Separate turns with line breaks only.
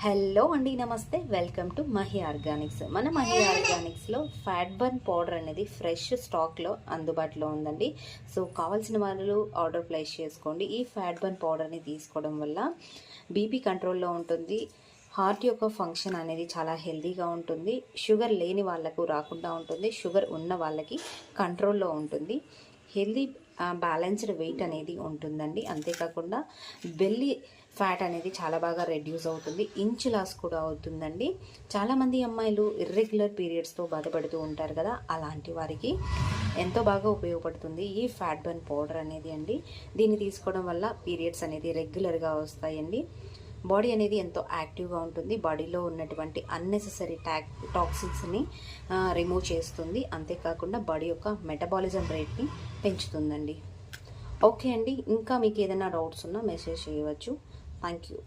Hello అండి, నమస్తే. Welcome to Mahi Organics. మన మహి ఆర్గానిక్స్లో ఫ్యాట్ బర్న్ పౌడర్ అనేది ఫ్రెష్ స్టాక్లో అందుబాటులో ఉందండి. సో కావాల్సిన వాళ్ళు ఆర్డర్ ప్లేస్ చేసుకోండి. ఈ ఫ్యాట్ బర్న్ పౌడర్ని తీసుకోవడం వల్ల బీపీ కంట్రోల్లో ఉంటుంది. హార్ట్ యొక్క ఫంక్షన్ అనేది చాలా హెల్తీగా ఉంటుంది. షుగర్ లేని వాళ్ళకు రాకుండా ఉంటుంది. షుగర్ ఉన్న వాళ్ళకి కంట్రోల్లో ఉంటుంది. హెల్దీ బ్యాలెన్స్డ్ వెయిట్ అనేది ఉంటుందండి. అంతేకాకుండా బెల్లీ ఫ్యాట్ అనేది చాలా బాగా రెడ్యూస్ అవుతుంది. ఇంచ్ లాస్ కూడా అవుతుందండి. చాలామంది అమ్మాయిలు ఇర్రెగ్యులర్ పీరియడ్స్తో బాధపడుతూ ఉంటారు కదా, అలాంటి వారికి ఎంతో బాగా ఉపయోగపడుతుంది ఈ ఫ్యాట్ బర్న్ పౌడర్ అనేది అండి. దీన్ని తీసుకోవడం వల్ల పీరియడ్స్ అనేది రెగ్యులర్గా వస్తాయండి. బాడీ అనేది ఎంతో యాక్టివ్గా ఉంటుంది. బాడీలో ఉన్నటువంటి అన్నెసెసరీ టాక్సిన్స్ని రిమూవ్ చేస్తుంది. అంతేకాకుండా బాడీ యొక్క మెటబాలిజం రేట్ని పెంచుతుందండి. ఓకే అండి, ఇంకా మీకు ఏదైనా డౌట్స్ ఉన్నా మెసేజ్ చేయవచ్చు. Thank you.